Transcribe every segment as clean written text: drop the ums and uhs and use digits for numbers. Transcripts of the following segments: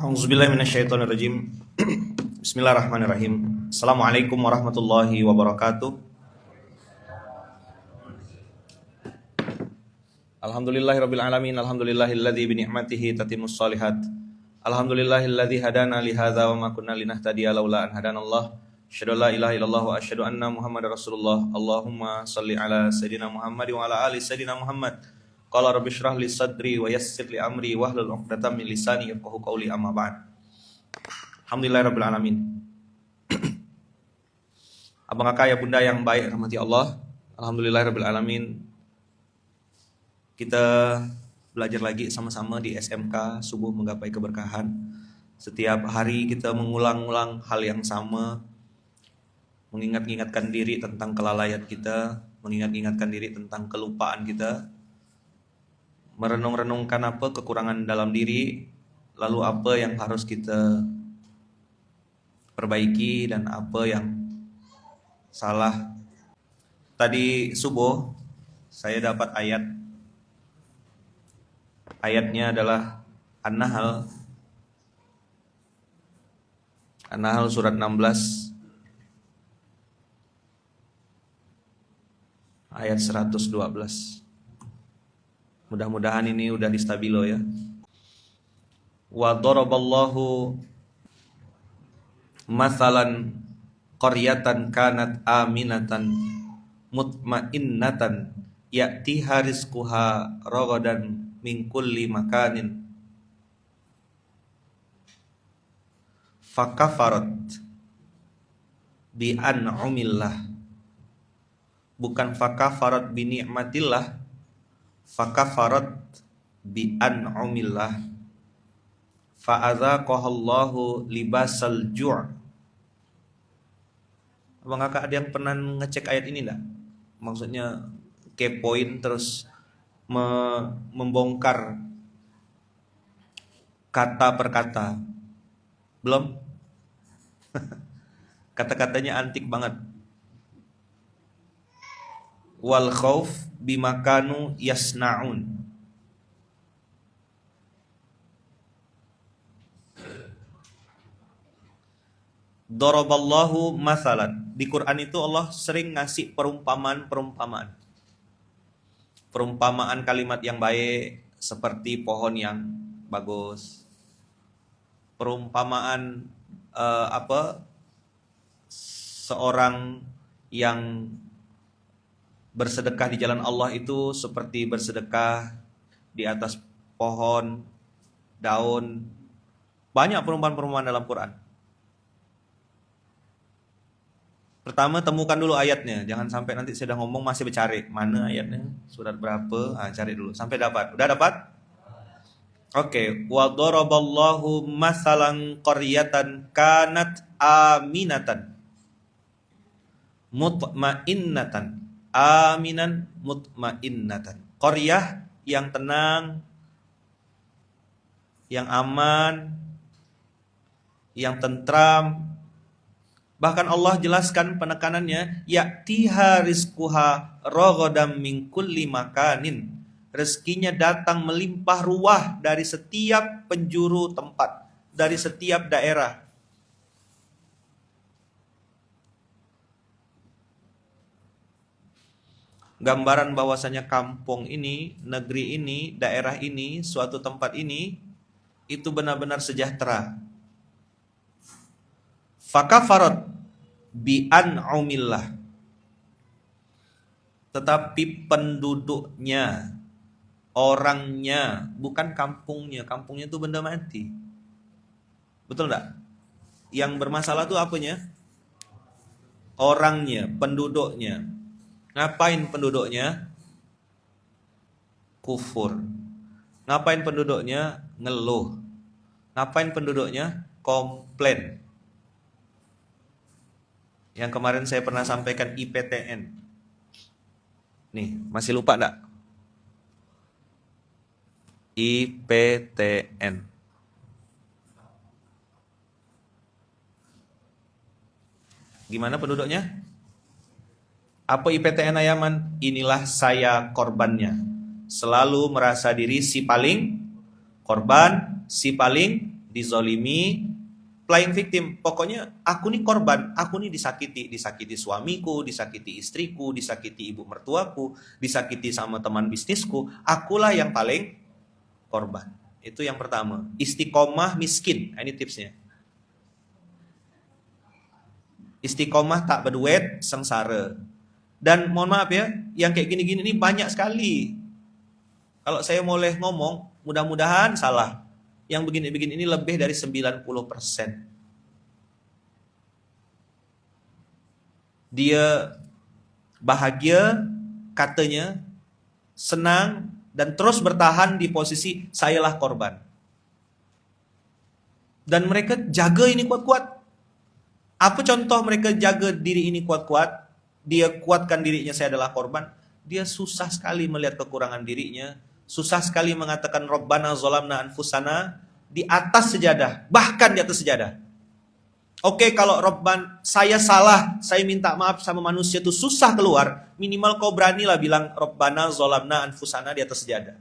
A'udzubillahi minasyaitonirrajim. Bismillahirrahmanirrahim. Assalamualaikum warahmatullahi wabarakatuh. Alhamdulillahirabbil alamin. Alhamdulillahilladzi bi ni'matihi tatimmus shalihat. Alhamdulillahilladzi hadana li hadza wa ma kunna linahtadiya laula an hadanallah. Asyhadu an la ilaha illallah wa asyhadu anna Muhammadar Rasulullah. Allahumma shalli ala sayidina Muhammad wa ala ali sayidina Muhammad. Qala rabbi shrah li sadri wa yassir li amri wahlul 'uqdatam min lisani yafqahu qawli amma ba'd. Alhamdulillahirabbil alamin. Abang kakak ya bunda yang baik rahmati Allah. Alhamdulillahirabbil alamin. Kita belajar lagi sama-sama di SMK Subuh Menggapai Keberkahan. Setiap hari kita mengulang-ulang hal yang sama, mengingat-ingatkan diri tentang kelalaian kita, mengingat-ingatkan diri tentang kelupaan kita, merenung-renungkan apa kekurangan dalam diri, lalu apa yang harus kita perbaiki dan apa yang salah. Tadi subuh saya dapat ayatnya adalah An-Nahl surat 16 ayat 112. Mudah-mudahan ini udah di stabilo ya. Wa daraballahu mathalan qaryatan kanat aminatan mutmainnatan ya'tiha rizquha ragadan min kulli makanin fakafarat bi an'amillah, bukan fakafarat bi ni'matillah, fakafarat bi an'amillah fa'adzaqahallahu libasal ju'. Abang kakak ada yang pernah ngecek ayat ini enggak? Maksudnya kepoin terus membongkar kata per kata. Belum? Kata-katanya antik banget. Wal khauf bima kanu yasnaun. Daraballahu mathalan. Di Quran itu Allah sering ngasih perumpamaan. Perumpamaan kalimat yang baik seperti pohon yang bagus. Perumpamaan seorang yang bersedekah di jalan Allah itu seperti bersedekah di atas pohon, daun. Banyak perumpamaan-perumpamaan dalam Quran. Pertama temukan dulu ayatnya. Jangan sampai nanti sudah ngomong masih bercari. Mana ayatnya? Surat berapa? Cari dulu. Sampai dapat. Udah dapat? Oke. Wa daraballahu mathalan qaryatan kanat aminatan mutmainnatan. Aminan mutmainnatan. Qaryah yang tenang, yang aman, yang tentram. Bahkan Allah jelaskan penekanannya, ya'tiha rizquha ragadan min kulli makanin. Rezekinya datang melimpah ruah dari setiap penjuru tempat, dari setiap daerah. Gambaran bahwasanya kampung ini, negeri ini, daerah ini, suatu tempat ini itu benar-benar sejahtera. Fakafarat bi an'amillah. Tetapi penduduknya, orangnya, bukan kampungnya. Kampungnya itu benda mati. Betul enggak? Yang bermasalah itu apanya? Orangnya, penduduknya. Ngapain penduduknya? Kufur. Ngapain penduduknya? Ngeluh. Ngapain penduduknya? Komplain. Yang kemarin saya pernah sampaikan IPTN. Nih, masih lupa enggak? IPTN. Gimana penduduknya? Apa IPTN Ayaman? Inilah saya korbannya. Selalu merasa diri si paling korban, si paling dizolimi, playing victim. Pokoknya aku nih korban, aku nih disakiti suamiku, disakiti istriku, disakiti ibu mertuaku, disakiti sama teman bisnisku, akulah yang paling korban. Itu yang pertama. Istiqomah miskin, ini tipsnya. Istiqomah tak berduet, sengsara. Dan mohon maaf ya, yang kayak gini-gini ini banyak sekali. Kalau saya boleh ngomong, mudah-mudahan salah. Yang begini-begini ini lebih dari 90%. Dia bahagia, katanya, senang, dan terus bertahan di posisi sayalah korban. Dan mereka jaga ini kuat-kuat. Apa contoh mereka jaga diri ini kuat-kuat? Dia kuatkan dirinya, saya adalah korban. Dia susah sekali melihat kekurangan dirinya. Susah sekali mengatakan Rabbana zolamna anfusana di atas sejadah. Bahkan di atas sejadah. Oke, kalau Robban, saya salah, saya minta maaf sama manusia itu susah keluar. Minimal kau beranilah bilang Rabbana zolamna anfusana di atas sejadah.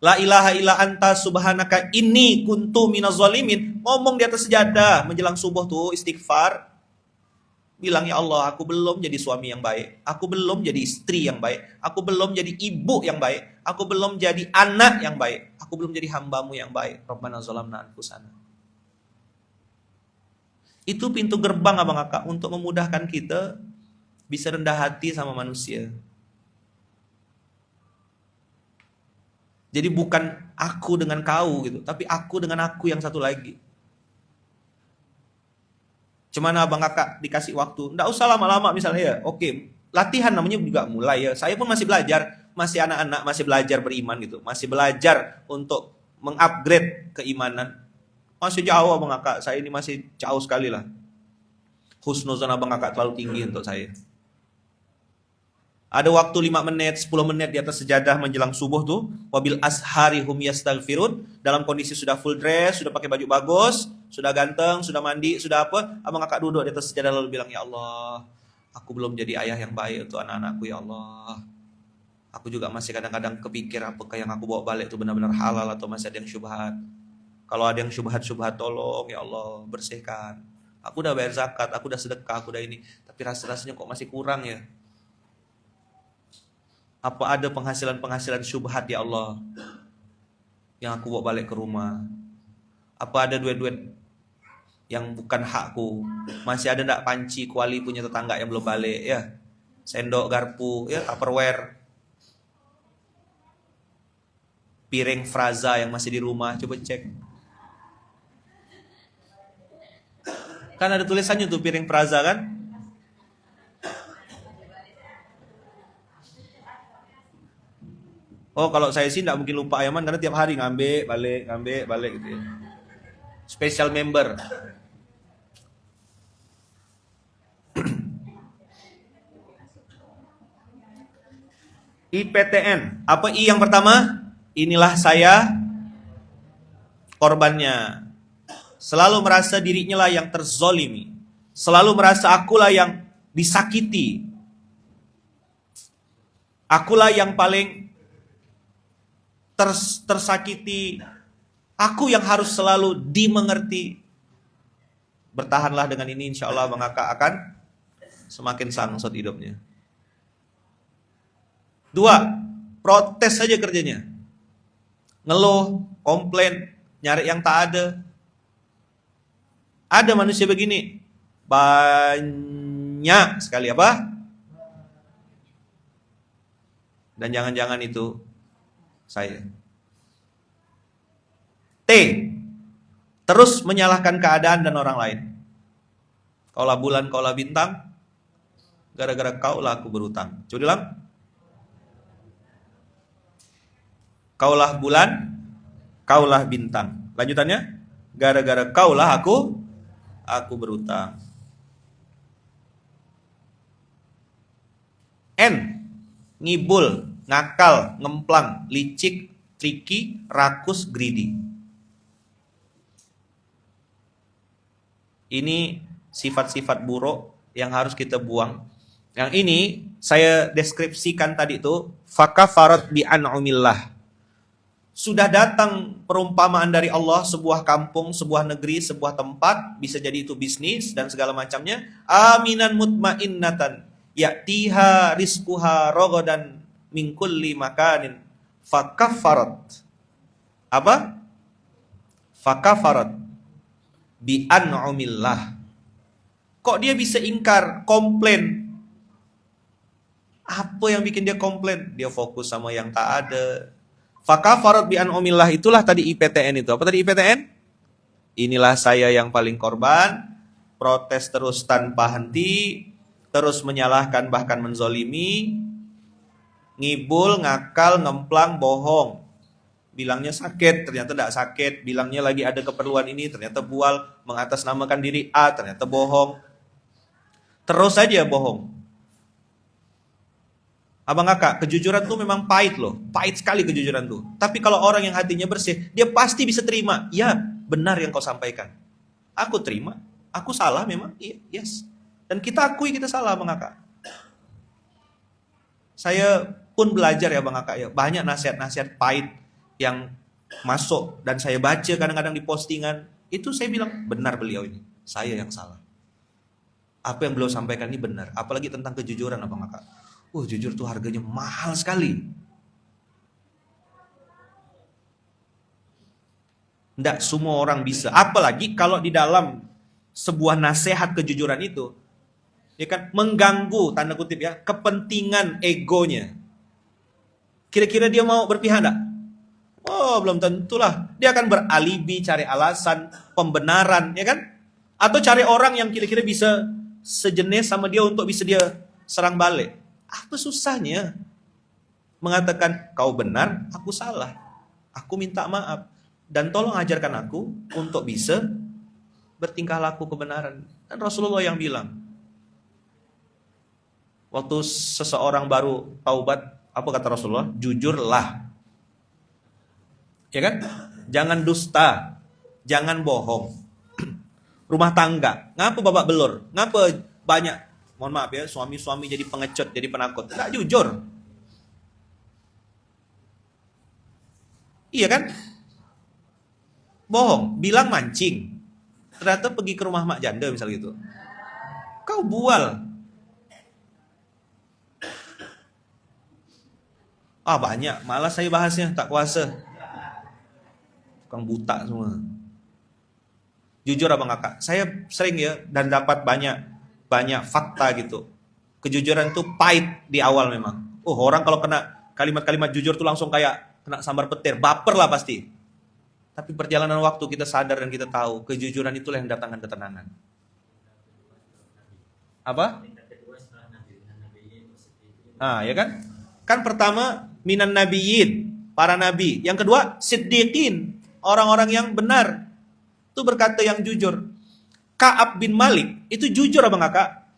La ilaha illa anta subhanaka inni kuntu minaz zalimin. Ngomong di atas sejadah menjelang subuh tuh istighfar. Bilang, ya Allah, aku belum jadi suami yang baik. Aku belum jadi istri yang baik. Aku belum jadi ibu yang baik. Aku belum jadi anak yang baik. Aku belum jadi hambamu yang baik. Rabbana zolamna anfusana. Itu pintu gerbang abang kakak untuk memudahkan kita bisa rendah hati sama manusia. Jadi bukan aku dengan kau gitu, tapi aku dengan aku yang satu lagi. Cuman abang kakak dikasih waktu, nggak usah lama-lama misalnya ya. Oke, latihan namanya juga mulai ya. Saya pun masih belajar, masih anak-anak, masih belajar beriman gitu, masih belajar untuk mengupgrade keimanan. Masih jauh abang kakak, saya ini masih jauh sekali lah. Husnuzon abang kakak terlalu tinggi untuk saya. Ada waktu 5 menit, 10 menit di atas sejadah menjelang subuh tuh. Wabil ashari hum yastaghfirun. Dalam kondisi sudah full dress, sudah pakai baju bagus, sudah ganteng, sudah mandi, sudah apa. Abang kakak duduk di atas sejadah lalu bilang, ya Allah, aku belum jadi ayah yang baik untuk anak-anakku, ya Allah. Aku juga masih kadang-kadang kepikir apakah yang aku bawa balik itu benar-benar halal atau masih ada yang syubhat. Kalau ada yang syubhat-syubhat tolong ya Allah bersihkan. Aku udah bayar zakat, aku udah sedekah, aku udah ini. Tapi rasa-rasanya kok masih kurang ya. Apa ada penghasilan-penghasilan syubhat ya Allah yang aku bawa balik ke rumah? Apa ada duit-duit yang bukan hakku? Masih ada ndak panci kuali punya tetangga yang belum balik ya? Sendok, garpu, ya Tupperware. Piring Fraza yang masih di rumah, coba cek. Kan ada tulisannya tuh piring Fraza kan? Oh, kalau saya sih tidak mungkin lupa ayaman karena tiap hari ngambil balik gitu ya. Special member. IPTN. Apa I yang pertama? Inilah saya korbannya. Selalu merasa dirinya lah yang terzolimi. Selalu merasa akulah yang disakiti. Akulah yang paling tersakiti. Aku yang harus selalu dimengerti. Bertahanlah dengan ini, insya Allah Bang Kakak akan semakin sangsut hidupnya. 2, protes saja kerjanya. Ngeluh, komplain, nyari yang tak ada. Ada manusia begini. Banyak sekali apa? Dan jangan-jangan itu saya. T. Terus menyalahkan keadaan dan orang lain. Kaulah bulan, kaulah bintang. Gara-gara kaulah aku berutang. Coba bilang. Kaulah bulan, kaulah bintang. Lanjutannya. Gara-gara kaulah aku berutang. N. Ngibul, ngakal, ngemplang, licik, tricky, rakus, greedy. Ini sifat-sifat buruk yang harus kita buang. Yang ini saya deskripsikan tadi itu fakafarat bi an'umillah. Sudah datang perumpamaan dari Allah, sebuah kampung, sebuah negeri, sebuah tempat, bisa jadi itu bisnis dan segala macamnya. Aminan mutmainnatan, ya'tiha rizquha ragadan min kulli makanin. Fakaffarat. Apa? Fakaffarat bi an'umillah. Kok dia bisa ingkar, komplain? Apa yang bikin dia komplain? Dia fokus sama yang tak ada. Fakafarat bi an'umillah, itulah tadi IPTN itu. Apa tadi IPTN? Inilah saya yang paling korban, protes terus tanpa henti, terus menyalahkan bahkan menzolimi, ngibul, ngakal, ngemplang, bohong. Bilangnya sakit, ternyata tidak sakit. Bilangnya lagi ada keperluan ini, ternyata bual. Mengatasnamakan diri A, ternyata bohong. Terus saja bohong. Abang kakak, kejujuran tuh memang pahit loh. Pahit sekali kejujuran tuh. Tapi kalau orang yang hatinya bersih, dia pasti bisa terima. Ya, benar yang kau sampaikan. Aku terima. Aku salah memang. Iya, yes. Dan kita akui kita salah, abang kakak. Saya pun belajar ya, abang kakak ya. Banyak nasihat-nasihat pahit yang masuk. Dan saya baca kadang-kadang di postingan. Itu saya bilang, benar beliau ini. Saya yang salah. Apa yang beliau sampaikan ini benar. Apalagi tentang kejujuran, abang kakak. Jujur tuh harganya mahal sekali. Tidak semua orang bisa. Apalagi kalau di dalam sebuah nasihat kejujuran itu, ya kan, mengganggu, tanda kutip ya, kepentingan egonya. Kira-kira dia mau berpihak enggak? Belum tentulah. Dia akan beralibi, cari alasan, pembenaran, ya kan? Atau cari orang yang kira-kira bisa sejenis sama dia untuk bisa dia serang balik. Apa susahnya mengatakan kau benar, aku salah. Aku minta maaf. Dan tolong ajarkan aku untuk bisa bertingkah laku kebenaran. Dan Rasulullah yang bilang, waktu seseorang baru taubat, apa kata Rasulullah? Jujurlah. Ya kan? Jangan dusta, jangan bohong. Rumah tangga, ngapa babak belur? Ngapa banyak, mohon maaf ya, suami-suami jadi pengecut, jadi penakut? Nggak jujur. Iya kan? Bohong, bilang mancing. Ternyata pergi ke rumah mak janda misal gitu. Kau bual. Banyak, malas saya bahasnya, tak kuasa. Tukang buta semua. Jujur abang kakak, saya sering ya dan dapat banyak fakta gitu. Kejujuran tuh pahit di awal memang. Orang kalau kena kalimat-kalimat jujur tuh langsung kayak kena sambar petir, baper lah pasti. Tapi perjalanan waktu kita sadar dan kita tahu kejujuran itulah yang datangkan ketenangan. Apa? Ya kan? Kan pertama minan nabiyyin, para nabi. Yang kedua siddiqin, orang-orang yang benar. Itu berkata yang jujur. Ka'ab bin Malik itu jujur abang kakak.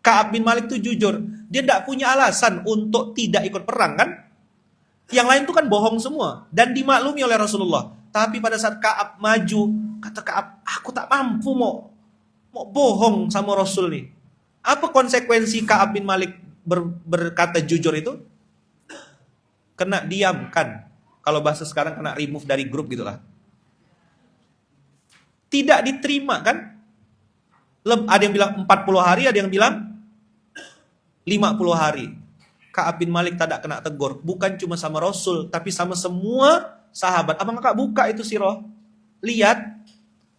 Ka'ab bin Malik itu jujur. Dia tidak punya alasan untuk tidak ikut perang kan. Yang lain itu kan bohong semua. Dan dimaklumi oleh Rasulullah. Tapi pada saat Ka'ab maju, kata Ka'ab, aku tak mampu mau bohong sama Rasul nih. Apa konsekuensi Ka'ab bin Malik berkata jujur itu? Kena diamkan. Kalau bahasa sekarang kena remove dari grup gitulah. Tidak diterima kan? Ada yang bilang 40 hari, ada yang bilang 50 hari. Ka'ab bin Malik tak kena tegur. Bukan cuma sama Rasul, tapi sama semua sahabat. Abang kakak buka itu sirah. Lihat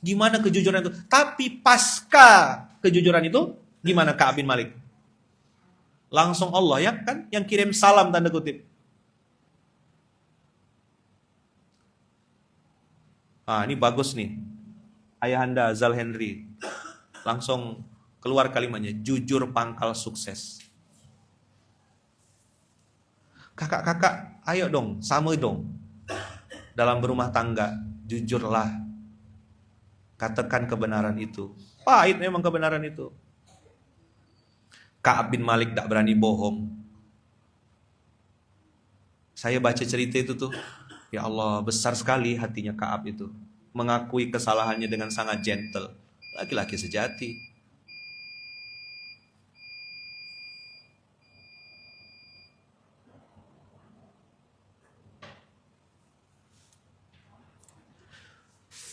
gimana kejujuran itu. Tapi pasca kejujuran itu, gimana Ka'ab bin Malik? Langsung Allah ya kan yang kirim salam tanda kutip. Ini bagus nih. Ayahanda Zal Henry langsung keluar kalimatnya, jujur pangkal sukses. Kakak-kakak, ayo dong, sama dong. Dalam berumah tangga, jujurlah. Katakan kebenaran itu. Pahit memang kebenaran itu. Ka'ab bin Malik tak berani bohong. Saya baca cerita itu tuh, ya Allah, besar sekali hatinya Ka'ab itu. Mengakui kesalahannya dengan sangat gentle. Laki-laki sejati.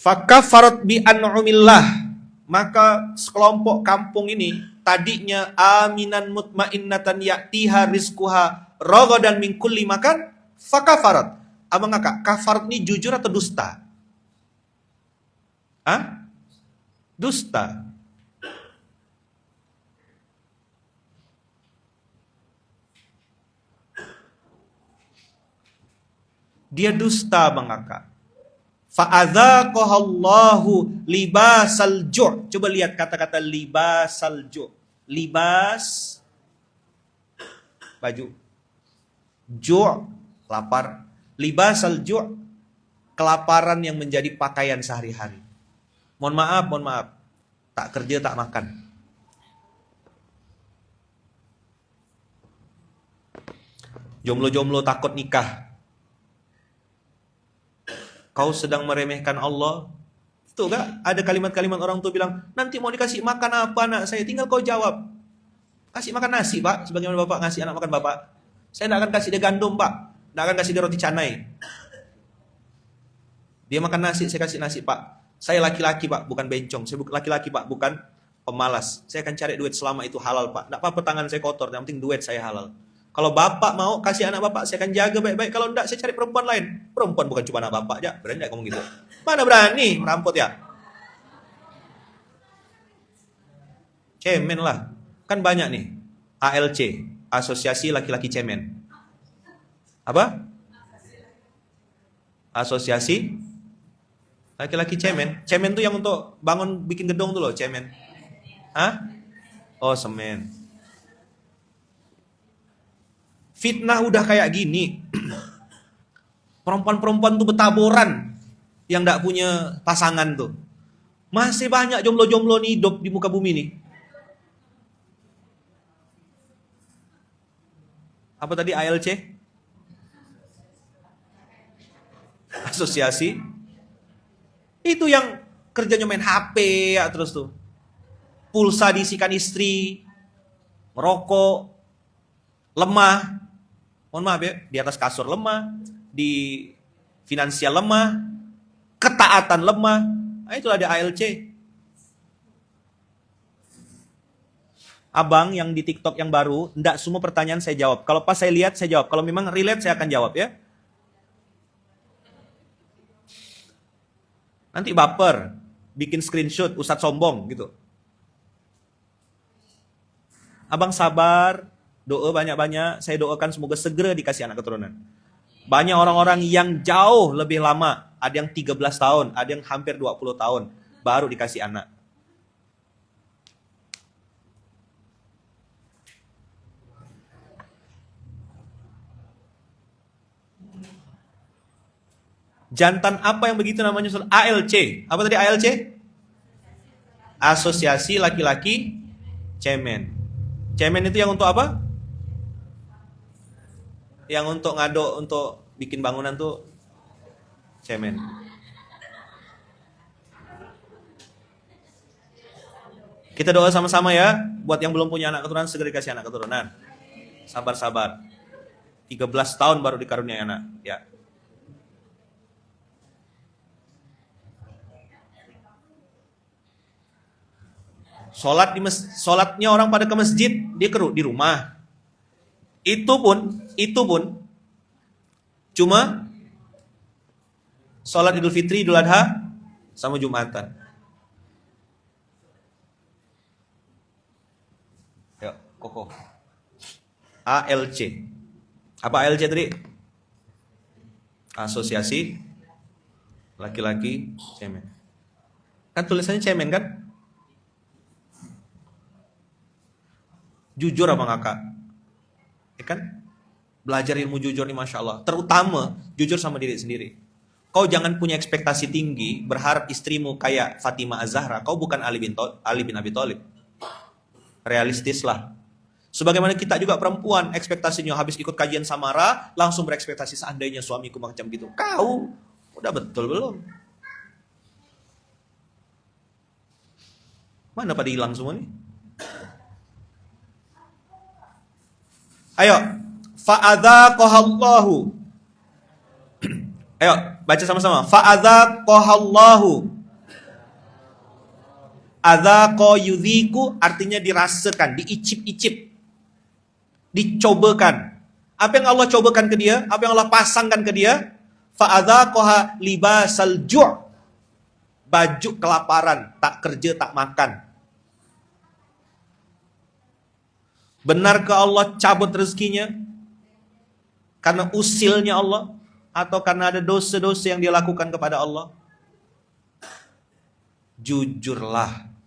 Fakafarat bi an'umillah. Maka sekelompok kampung ini tadinya aminan mutmainnatan ya'tiha rizquha ragadan min kulli makan, fakafarat. Abang kakak, kafarat ini jujur atau dusta? Hah? Dusta. Dia dusta, Bang Kakak. Fa'adzaqahallahu libasal ju'. Coba lihat kata-kata libasal ju'. Libas baju. Ju' lapar. Libasal ju' kelaparan yang menjadi pakaian sehari-hari. Mohon maaf. Tak kerja tak makan. Jomblo-jomblo takut nikah. Kau sedang meremehkan Allah. Tuh gak? Ada kalimat-kalimat orang tua bilang, nanti mau dikasih makan apa anak saya? Tinggal kau jawab. Kasih makan nasi, Pak. Sebagaimana Bapak ngasih anak makan Bapak. Saya tidak akan kasih dia gandum, Pak. Tidak akan kasih dia roti canai. Dia makan nasi, saya kasih nasi, Pak. Saya laki-laki, Pak. Bukan bencong. Saya laki-laki, Pak. Bukan pemalas. Saya akan cari duit selama itu halal, Pak. Tidak apa-apa tangan saya kotor. Yang penting duit saya halal. Kalau Bapak mau kasih anak Bapak, saya akan jaga baik-baik. Kalau enggak, saya cari perempuan lain. Perempuan bukan cuma anak Bapak aja. Berani enggak ngomong gitu? Mana berani merampok ya? Cemen lah. Kan banyak nih. ALC, Asosiasi Laki-Laki Cemen. Apa? Asosiasi Laki-Laki Cemen. Cemen tuh yang untuk bangun bikin gedung tuh loh, cemen. Hah? Oh, semen. Fitnah udah kayak gini. Perempuan-perempuan tuh betaboran yang gak punya pasangan tuh. Masih banyak jomblo-jomblo nih hidup di muka bumi nih. Apa tadi ALC? Asosiasi. Itu yang kerjanya main HP ya terus tuh. Pulsa diisikan istri. Merokok. Lemah. Mohon maaf ya, di atas kasur lemah, di finansial lemah, ketaatan lemah. Nah, itulah ada ALC. Abang yang di TikTok yang baru, enggak semua pertanyaan saya jawab. Kalau pas saya lihat, saya jawab. Kalau memang relate, saya akan jawab ya. Nanti baper, bikin screenshot, Ustadz sombong gitu. Abang sabar, doa banyak-banyak, saya doakan semoga segera dikasih anak keturunan. Banyak orang-orang yang jauh lebih lama, ada yang 13 tahun, ada yang hampir 20 tahun, baru dikasih anak. Jantan apa yang begitu namanya? ALC. Apa tadi ALC? Asosiasi Laki-Laki Cemen. Cemen itu yang untuk apa? Yang untuk ngaduk, untuk bikin bangunan tuh cemen. Kita doa sama-sama ya. Buat yang belum punya anak keturunan, segera dikasih anak keturunan. Sabar-sabar. 13 tahun baru dikaruniai anak. Ya. Sholatnya orang pada ke masjid, dia di rumah. Itu pun cuma sholat Idul Fitri, Idul Adha, sama Jumatan. Ya, kokoh. ALC. Apa ALC tadi? Asosiasi Laki-Laki Cemen. Kan tulisannya cemen kan? Jujur apa kakak? Ya kan? Belajar ilmu jujur nih Masya Allah. Terutama jujur sama diri sendiri. Kau jangan punya ekspektasi tinggi, berharap istrimu kayak Fatimah Az-Zahra. Kau bukan Ali bin Abi Thalib. Realistis lah. Sebagaimana kita juga perempuan, ekspektasinya habis ikut kajian Samara, langsung berekspektasi seandainya suamiku macam gitu. Kau udah betul belum? Mana pada hilang semua nih? Ayo, fa'adzaqahallahu. Ayo, baca sama-sama. Fa'adzaqahallahu Adzaqa yudhiku artinya dirasakan, diicip-icip, dicobakan. Apa yang Allah cobakan ke dia, apa yang Allah pasangkan ke dia, fa'adzaqaha libasal ju', baju kelaparan, tak kerja, tak makan. Benarkah Allah cabut rezekinya karena usilnya Allah, atau karena ada dosa-dosa yang dia lakukan kepada Allah? Jujurlah.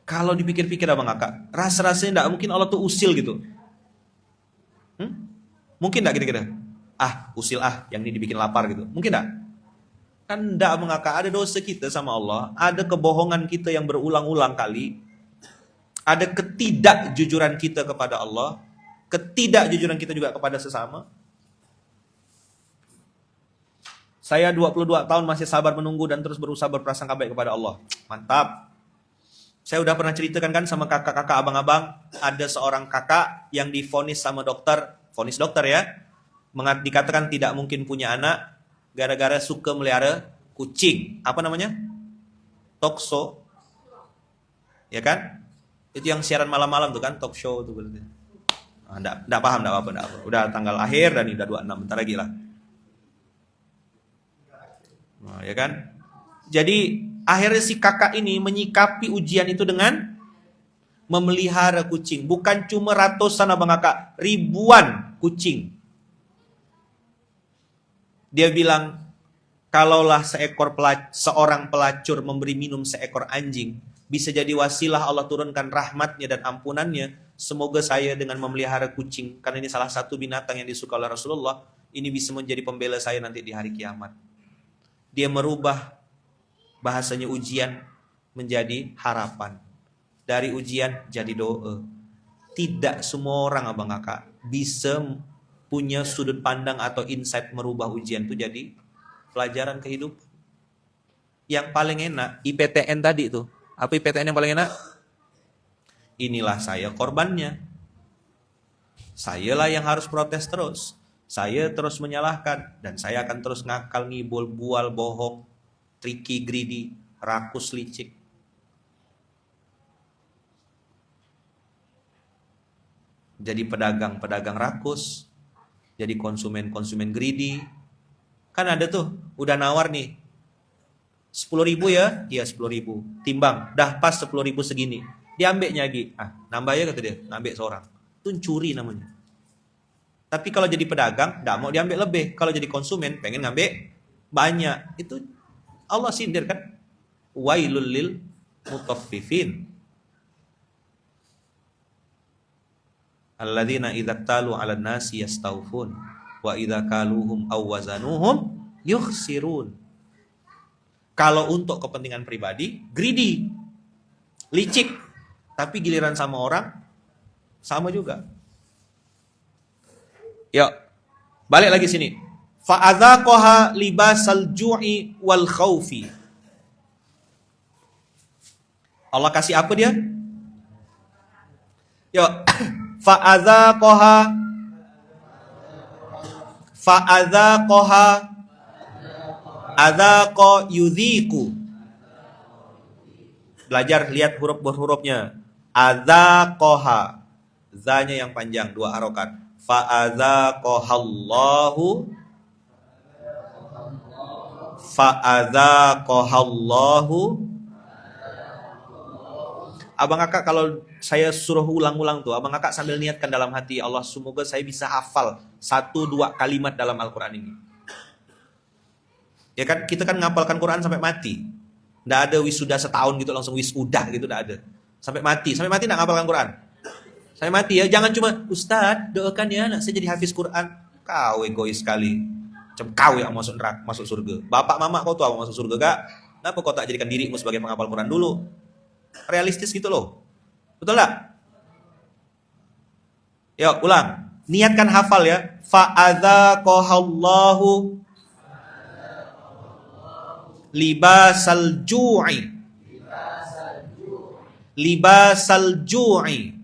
Kalau dipikir-pikir abang kakak, rasa-rasanya tidak mungkin Allah tuh usil gitu. Mungkin tidak kira-kira? Usil yang ini dibikin lapar gitu. Mungkin tidak? Kan tidak abang kakak, ada dosa kita sama Allah, ada kebohongan kita yang berulang-ulang kali, ada ketidakjujuran kita kepada Allah, ketidakjujuran kita juga kepada sesama. Saya 22 tahun masih sabar menunggu dan terus berusaha berprasangka baik kepada Allah. Mantap. Saya udah pernah ceritakan kan sama kakak-kakak, abang-abang, ada seorang kakak yang divonis sama dokter, vonis dokter ya, dikatakan tidak mungkin punya anak gara-gara suka melihara kucing. Apa namanya? Talk show. Ya kan? Itu yang siaran malam-malam tuh kan, talk show tuh berarti. Enggak paham, enggak apa-apa. Udah tanggal akhir dan udah 26, bentar lagi lah. Nah, ya kan? Jadi akhirnya si kakak ini menyikapi ujian itu dengan memelihara kucing. Bukan cuma ratusan abang kakak, ribuan kucing. Dia bilang, kalaulah seorang pelacur memberi minum seekor anjing, bisa jadi wasilah Allah turunkan rahmatnya dan ampunannya. Semoga saya dengan memelihara kucing, karena ini salah satu binatang yang disukai oleh Rasulullah, ini bisa menjadi pembela saya nanti di hari kiamat. Dia merubah bahasanya ujian menjadi harapan. Dari ujian jadi doa. Tidak semua orang abang kakak bisa punya sudut pandang atau insight merubah ujian itu jadi pelajaran kehidupan. Yang paling enak IPTN tadi itu. Apa IPTN yang paling enak? Inilah saya korbannya. Sayalah yang harus protes terus. Saya terus menyalahkan dan saya akan terus ngakal, ngibul, bual, bohong, tricky, greedy, rakus, licik. Jadi pedagang rakus, jadi konsumen greedy. Kan ada tuh, udah nawar nih, 10.000 ya? Iya 10.000. Timbang, dah pas 10.000 segini. Diambilnya lagi, nambah ya kata dia, nambah seorang. Itu curi namanya. Tapi kalau jadi pedagang, nggak mau diambil lebih. Kalau jadi konsumen, pengen ngambil banyak. Itu Allah sindir kan? Wailul lil mutaffifin. Alladzina idza talu 'alan nasi yastawfun wa idza kaluhum aw wazanuhum yukhsirun. Kalau untuk kepentingan pribadi, greedy, licik. Tapi giliran sama orang, sama juga. Yuk, balik lagi sini. Fa'adzaqaha libasal ju'i wal khaufi. Allah kasih apa dia? Yuk, fa'adzaqaha adzaqa yudhiku. Belajar lihat huruf-hurufnya. Adzaqaha. Zanya yang panjang, 2 harokat. Fa'adzaqahallahu Abang kakak kalau saya suruh ulang-ulang tuh, abang kakak sambil niatkan dalam hati, Allah semoga saya bisa hafal 1-2 kalimat dalam Al-Quran ini. Ya kan, kita kan ngapalkan Quran sampai mati. Nggak ada wisuda setahun gitu langsung wisuda gitu, nggak ada. Sampai mati nggak ngapalkan Quran. Saya mati ya, jangan cuma Ustadz doakan ya anak saya jadi hafiz Quran. Kau egois sekali. Macam kau yang masuk neraka, masuk surga. Bapak mama kau tuh mau masuk surga gak? Kenapa kau tak jadikan dirimu sebagai penghafal Quran dulu? Realistis gitu loh. Betul gak? Yuk ulang. Niatkan hafal ya. Fa'adzaqahallahu libasal ju'i. Libasal ju'i.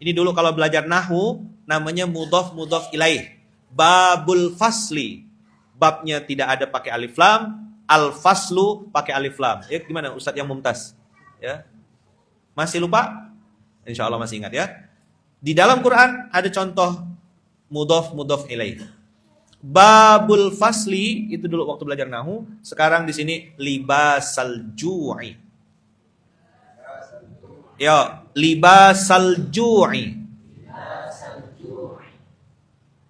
Ini dulu kalau belajar nahwu namanya mudhaf ilaih. Babul fasli. Babnya tidak ada pakai alif lam, Al-faslu pakai alif lam. Ya, gimana Ustadz yang mumtaz? Ya. Masih lupa? Insya Allah masih ingat ya. Di dalam Quran ada contoh mudhof ilaih. Babul fasli itu dulu waktu belajar nahu. Sekarang di sini libasal ju'i. Ya, libasal ju'i.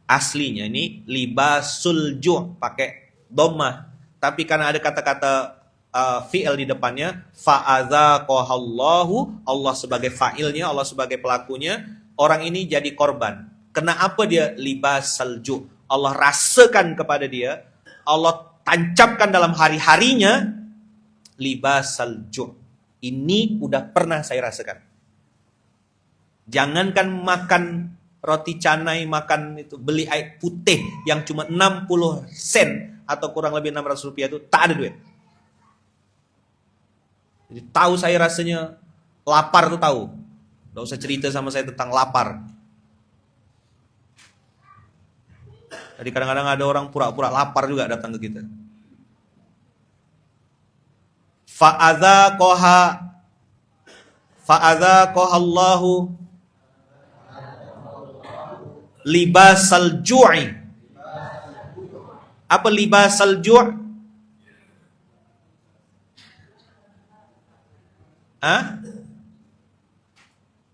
Aslinya ini libasul ju' pakai dhammah. Tapi karena ada kata-kata fi'il di depannya, fa'adzaqahallahu, Allah sebagai fa'ilnya, Allah sebagai pelakunya, orang ini jadi korban. Kenapa dia libasal ju'? Allah rasakan kepada dia, Allah tancapkan dalam hari-harinya libasal ju'. Ini udah pernah saya rasakan. Jangankan makan roti canai, makan itu, beli air putih yang cuma 60 sen atau kurang lebih 600 rupiah itu tak ada duit. Jadi tahu saya rasanya lapar tuh tahu. Gak usah cerita sama saya tentang lapar. Jadi kadang-kadang ada orang pura-pura lapar juga datang ke kita. Fa'adzaqahallahu libasal ju'i. Apa libasal ju'?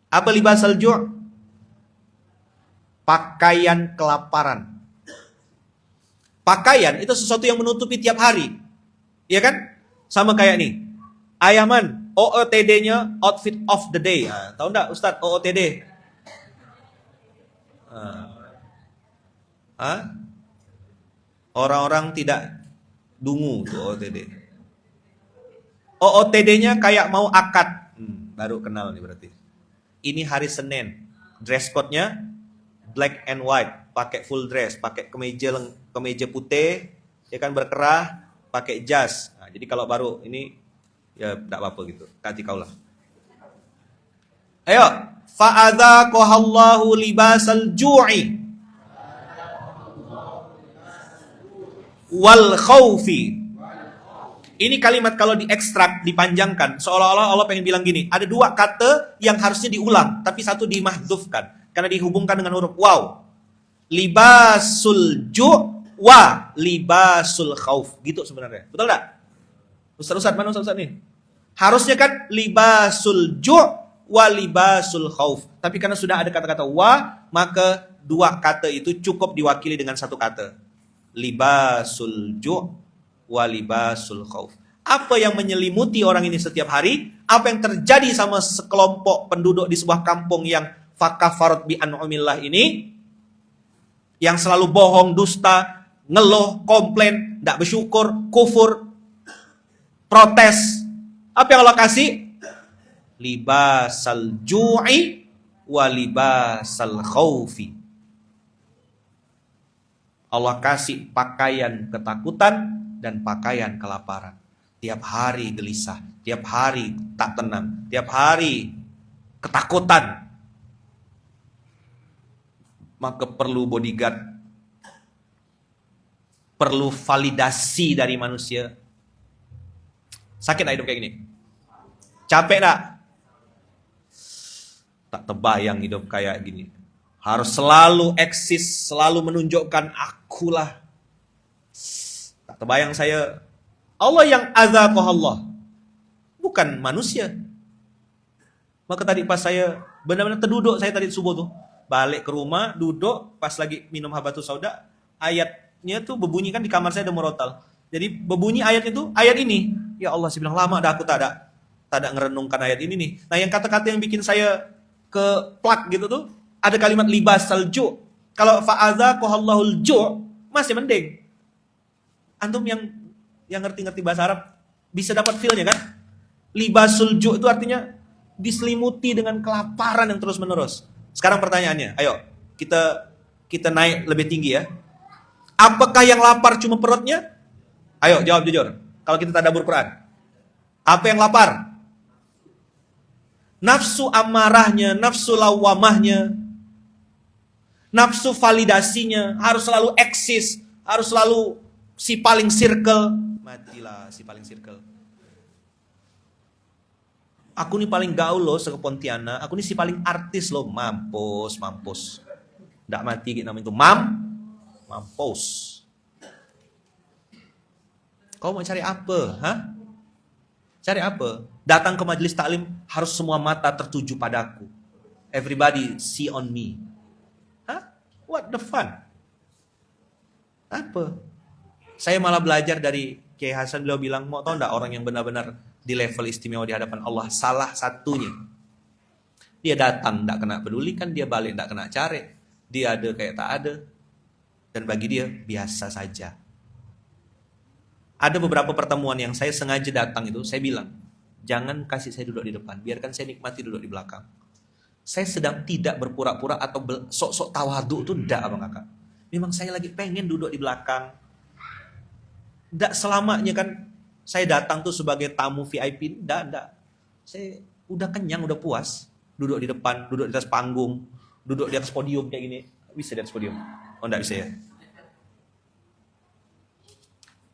Apa libasal ju'? Pakaian kelaparan. Pakaian itu sesuatu yang menutupi tiap hari. Iya kan? Sama kayak nih. Ayaman, OOTD-nya outfit of the day. Nah, tahu enggak Ustadz OOTD? Orang-orang tidak dungu tuh OOTD. OOTD-nya kayak mau akad. Baru kenal nih berarti. Ini hari Senin. Dress code-nya black and white. Pakai full dress, pakai kemeja putih, ya kan berkerah, pakai jas. Nah, jadi kalau baru ini ya enggak apa-apa gitu. Kasih kaulah. Ayo, fa'adzaqahallahu libasal ju'i wal khaufi. Ini kalimat kalau diekstrak, dipanjangkan, seolah-olah Allah pengen bilang gini, ada dua kata yang harusnya diulang, tapi satu dimahdhufkan karena dihubungkan dengan huruf waw. Libasul ju' wa libasul khauf. Gitu sebenarnya. Betul enggak? Ustaz, mana Ustaz nih? Harusnya kan libasul ju' wa libasul khauf. Tapi karena sudah ada kata-kata wa, maka dua kata itu cukup diwakili dengan satu kata. Libasul ju' wa libasul khauf. Apa yang menyelimuti orang ini setiap hari? Apa yang terjadi sama sekelompok penduduk di sebuah kampung yang fakafarat bi an'umillah ini? Yang selalu bohong, dusta, ngeluh, komplain, tidak bersyukur, kufur, protes. Apa yang Allah kasih? Libasal ju'i wa libasal khaufi. Allah kasih pakaian ketakutan dan pakaian kelaparan. Tiap hari gelisah, tiap hari tak tenang, tiap hari ketakutan. Maka perlu bodyguard, perlu validasi dari manusia. Sakit gak hidup kayak gini? Capek gak? Tak terbayang hidup kayak gini. Harus selalu eksis, selalu menunjukkan akulah. Tak terbayang saya. Allah yang azaqahallah, bukan manusia. Maka tadi pas saya benar-benar terduduk, saya tadi subuh tuh. Balik ke rumah, duduk, pas lagi minum habatus sauda, ayatnya tuh berbunyi kan di kamar saya ada murotal. Jadi berbunyi ayat itu, ayat ini. Ya Allah, saya bilang lama dah aku tak ada ngerenungkan ayat ini nih. Nah yang kata-kata yang bikin saya ke plak gitu tuh, ada kalimat libasal ju'. Kalau fa'adzaqahallahul ju' masih mending. Antum yang ngerti-ngerti bahasa Arab bisa dapat feel-nya kan? Libasul ju' itu artinya diselimuti dengan kelaparan yang terus-menerus. Sekarang pertanyaannya, ayo kita naik lebih tinggi ya. Apakah yang lapar cuma perutnya? Ayo jawab jujur. Kalau kita tadabbur Quran, apa yang lapar? Nafsu amarahnya, nafsu lawamahnya, nafsu validasinya harus selalu eksis, harus selalu si paling circle. Matilah si paling circle. Aku nih paling gaul loh se-Pontianak. Aku nih si paling artis loh. Mampus. Nggak mati gitu namanya itu. Mampus. Kau mau cari apa? Hah? Cari apa? Datang ke majelis taklim harus semua mata tertuju padaku. Everybody see on me. Hah? What the fun? Apa? Saya malah belajar dari Kiai Hasan, beliau bilang, mau tahu enggak orang yang benar-benar di level istimewa di hadapan Allah? Salah satunya, dia datang enggak kena pedulikan, dia balik enggak kena care, dia ada kayak tak ada, dan bagi dia biasa saja. Ada beberapa pertemuan yang saya sengaja datang itu, saya bilang, jangan kasih saya duduk di depan, biarkan saya nikmati duduk di belakang. Saya sedang tidak berpura-pura atau sok-sok tawadu itu enggak, Abang Kakak. Memang saya lagi pengen duduk di belakang. Enggak selamanya kan saya datang tuh sebagai tamu VIP, enggak. Saya udah kenyang, udah puas. Duduk di depan, duduk di atas panggung, duduk di atas podium kayak gini. Bisa di atas podium? Oh enggak bisa ya?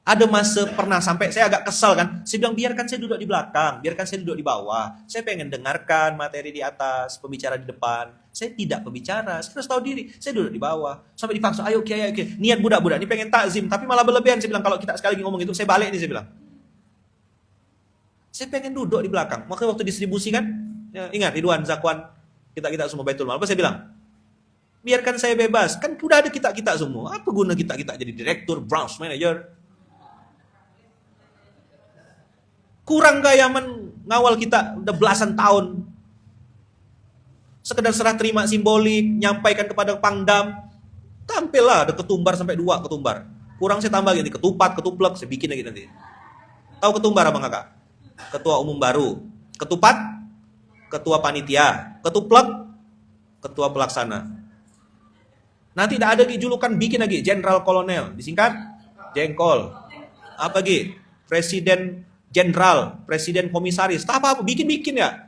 Ada masa pernah sampai saya agak kesal kan. Saya bilang biarkan saya duduk di belakang, biarkan saya duduk di bawah. Saya pengen dengarkan materi di atas, pembicara di depan. Saya tidak pembicara, saya harus tahu diri. Saya duduk di bawah. Sampai dipaksa, ayo Kiai. Niat budak-budak ini pengen takzim, tapi malah berlebihan. Saya bilang kalau kita sekali lagi ngomong itu, saya balik nih, saya bilang. Saya pengen duduk di belakang. Makanya waktu distribusi kan, ya, ingat Ridwan, Zakwan, kita semua Baitul Mal. Apa saya bilang? Biarkan saya bebas. Kan udah ada kita semua. Apa guna kita jadi direktur, branch manager? Kurang gaya mengawal kita udah belasan tahun. Sekedar serah terima simbolik, nyampaikan kepada Pangdam. Tampillah ada ketumbar sampai 2 ketumbar. Kurang saya tambah gini, ketupat, ketuplek, saya bikin lagi nanti. Tahu ketumbar Abang Kakak? Ketua umum baru. Ketupat, ketua panitia. Ketuplek, ketua pelaksana. Nanti tidak ada julukan, bikin lagi jenderal kolonel, disingkat jengkol. Apa lagi? Presiden jenderal, presiden komisaris, tak apa-apa, bikin ya.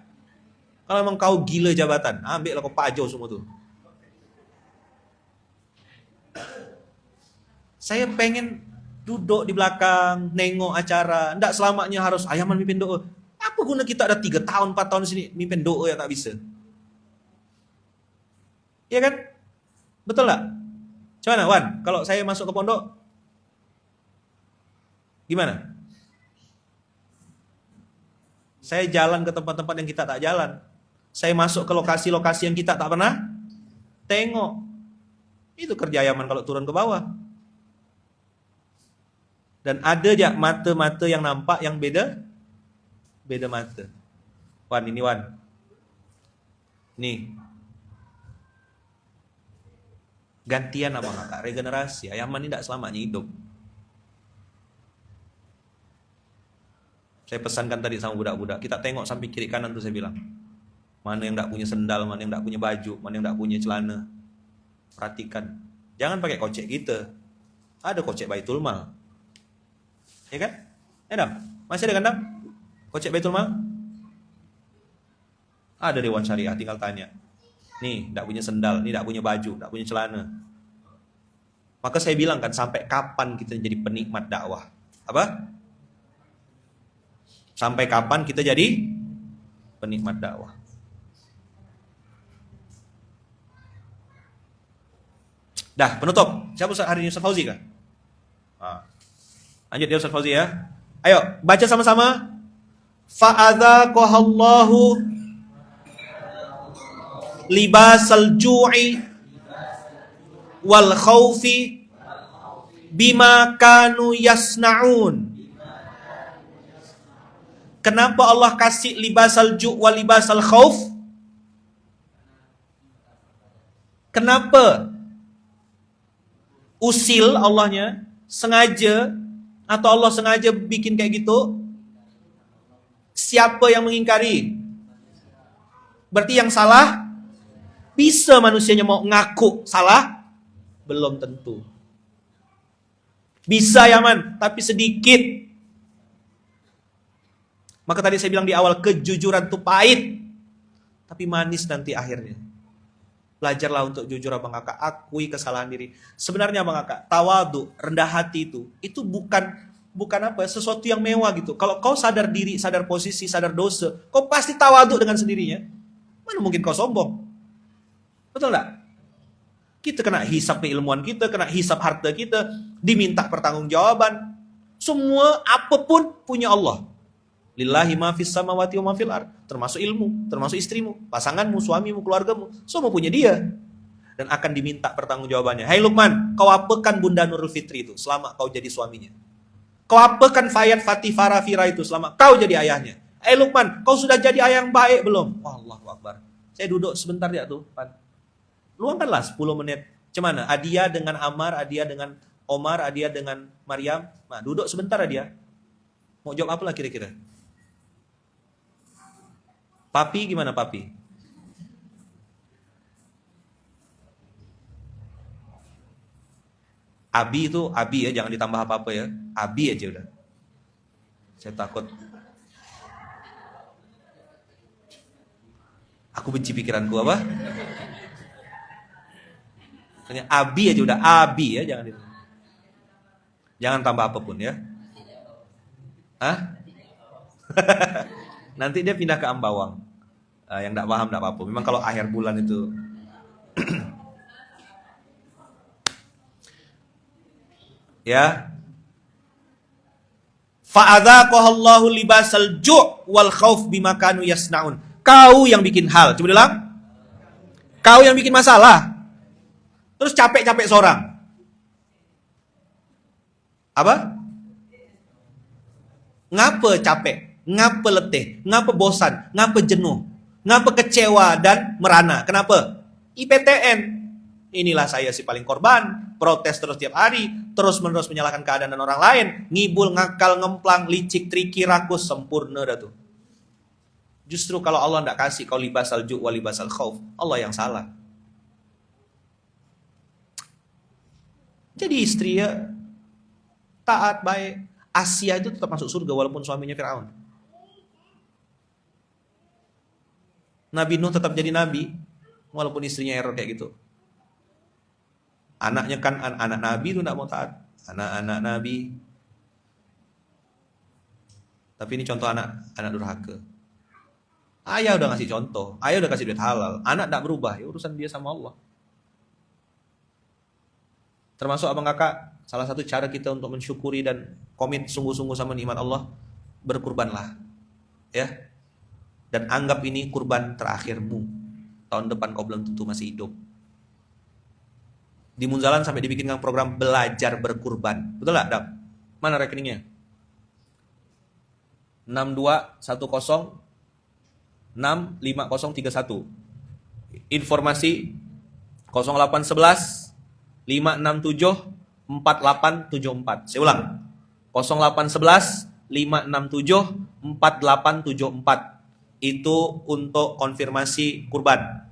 Kalau emang kau gila jabatan, ambil lah kau pajo semua tuh. Saya pengen duduk di belakang, nengok acara, ndak selamanya harus Ayaman mimpin doa. Apa guna kita ada 3 tahun, 4 tahun di sini mimpin doa ya tak bisa. Iya kan? Betul nggak? Gimana Wan? Kalau saya masuk ke pondok, gimana? Saya jalan ke tempat-tempat yang kita tak jalan. Saya masuk ke lokasi-lokasi yang kita tak pernah tengok. Itu kerja Ayaman kalau turun ke bawah. Dan ada aja mata-mata yang nampak yang beda mata. Wan, ini Wan. Nih. Gantian Abang Kakak, regenerasi. Ayaman ini tidak selamanya hidup. Saya pesankan tadi sama budak-budak, kita tengok sampai kiri kanan tuh saya bilang. Mana yang tidak punya sendal, mana yang tidak punya baju, mana yang tidak punya celana. Perhatikan. Jangan pakai kocek kita. Ada kocek Baitul Mal. Ya kan? Dam? Masih ada kan Dam? Kocek Baitul Mal? Ada Dewan Syariah, tinggal tanya. Nih, tidak punya sendal, nih tidak punya baju, tidak punya celana. Maka saya bilang kan, sampai kapan kita jadi penikmat dakwah? Apa? Sampai kapan kita jadi penikmat dakwah? Dah, penutup. Siapa hari ini Ustaz Fauzi kah? Lanjut ya Ustaz Fauzi ya. Ayo, baca sama-sama. Fa'adzaqahallahu libasal ju'i wal khaufi bima kanu yasna'un. Kenapa Allah kasih libasal ju' wa libasal khauf? Kenapa? Usil Allahnya sengaja, atau Allah sengaja bikin kayak gitu? Siapa yang mengingkari? Berarti yang salah? Bisa manusianya mau ngaku salah? Belum tentu. Bisa ya man, tapi sedikit. Maka tadi saya bilang di awal, kejujuran itu pahit, tapi manis nanti akhirnya. Belajarlah untuk jujur Abang Kakak, akui kesalahan diri. Sebenarnya Abang Kakak, tawadu, rendah hati itu bukan apa, sesuatu yang mewah gitu. Kalau kau sadar diri, sadar posisi, sadar dosa, kau pasti tawaduk dengan sendirinya. Mana mungkin kau sombong? Betul nggak? Kita kena hisap keilmuan kita, kena hisap harta kita, diminta pertanggungjawaban. Semua apapun punya Allah. Lillahi ma fis samawati wa ma fil ard. Termasuk ilmu, termasuk istrimu, pasanganmu, suamimu, keluargamu. Semua punya dia. Dan akan diminta pertanggungjawabannya. Hai Luqman, kau apakan Bunda Nurul Fitri itu selama kau jadi suaminya? Kau apakan Fayat Fatih Farah Fira itu selama kau jadi ayahnya? Hai Luqman, kau sudah jadi ayah yang baik belum? Allahu Akbar. Saya duduk sebentar ya tuh, Pan. Luangkanlah 10 menit. Cuman Adia dengan Amar, Adia dengan Omar, Adia dengan Maryam. Nah, duduk sebentar Adia. Mau jawab apa lah kira-kira? Papi gimana Papi? Abi itu Abi ya, jangan ditambah apa-apa ya. Abi aja udah. Saya takut. Aku benci pikiranku apa? Hanya Abi aja udah, Abi ya, jangan tambah apapun ya. Hah? Nanti dia pindah ke Ambawang. Yang enggak paham enggak apa-apa. Memang kalau akhir bulan itu ya. Fa'adzaqahallahu libasal ju' wal khauf bima kanu yasnaun. Kau yang bikin hal. Coba bilang. Kau yang bikin masalah. Terus capek-capek seorang. Apa? Ngapa capek? Ngapa letih? Ngapa bosan? Ngapa jenuh? Ngapa kecewa dan merana? Kenapa? IPTN. Inilah saya si paling korban. Protes terus tiap hari. Terus-menerus menyalahkan keadaan dan orang lain. Ngibul, ngakal, ngemplang, licik, triki, rakus. Sempurna dah tuh. Justru kalau Allah tidak kasih kau libasal ju' wa libasal khauf, Allah yang salah. Jadi istri ya taat, baik. Asia itu tetap masuk surga walaupun suaminya Firaun. Nabi Nuh tetap jadi nabi walaupun istrinya error kayak gitu. Anaknya kan anak nabi itu tidak mau taat. Anak-anak nabi. Tapi ini contoh anak durhaka. Ayah udah ngasih contoh, ayah udah kasih duit halal, anak tidak berubah, ya urusan dia sama Allah. Termasuk abang kakak, salah satu cara kita untuk mensyukuri dan komit sungguh-sungguh sama nikmat Allah, berkurbanlah. Ya. Dan anggap ini kurban terakhirmu. Tahun depan kau belum tentu masih hidup. Di Munzalan sampai dibikinkan program belajar berkurban. Betul gak, Dap? Mana rekeningnya? 6210 65031. Informasi 0811 567 4874. Saya ulang. 0811 567 4874. Itu untuk konfirmasi kurban.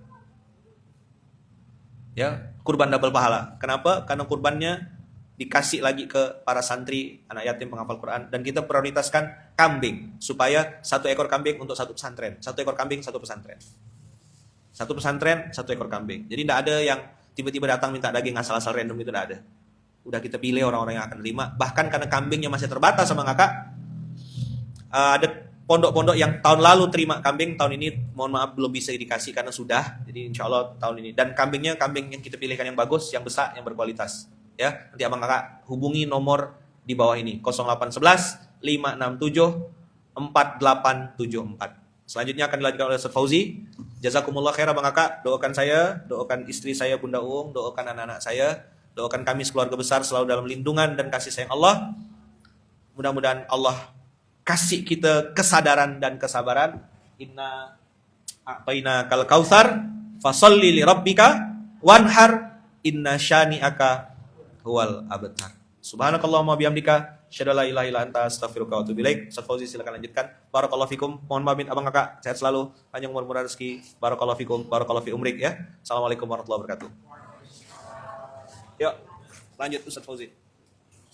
Ya, kurban double pahala. Kenapa? Karena kurbannya dikasih lagi ke para santri, anak yatim penghafal Quran, dan kita prioritaskan kambing supaya 1 ekor kambing untuk 1 pesantren, 1 ekor kambing 1 pesantren, 1 pesantren 1 ekor kambing. Jadi tidak ada yang tiba-tiba datang minta daging asal-asal random, itu tidak ada. Udah kita pilih orang-orang yang akan terima. Bahkan karena kambingnya masih terbatas sama kakak, ada pondok-pondok yang tahun lalu terima kambing, tahun ini mohon maaf belum bisa dikasih karena sudah. Jadi insya Allah tahun ini. Dan kambingnya kambing yang kita pilihkan yang bagus, yang besar, yang berkualitas. Ya, nanti abang kakak hubungi nomor di bawah ini 0811 567 4874. Selanjutnya akan dilanjutkan oleh Ustaz Fauzi. Jazakumullah khair abang kakak. Doakan saya, doakan istri saya Bunda Uung, doakan anak-anak saya, doakan kami sekeluarga besar selalu dalam lindungan dan kasih sayang Allah. Mudah-mudahan Allah kasih kita kesadaran dan kesabaran. Inna a'taina kal kautsar fasholli li rabbika wanhar inna syani'aka huwal abtar. Subhanakallahumma bihamdika asyhadu an la ilaha illa anta astaghfiruka wa atubu ilaik. Ustaz Fauzi silakan lanjutkan. Barakallahu fikum. Mohon maaf abang kakak, sehat selalu, panjang umur murah rezeki. Barakallahu fikum, barakallahu fi umrik ya. Assalamualaikum warahmatullahi wabarakatuh. Yuk, lanjut Ustaz Fauzi.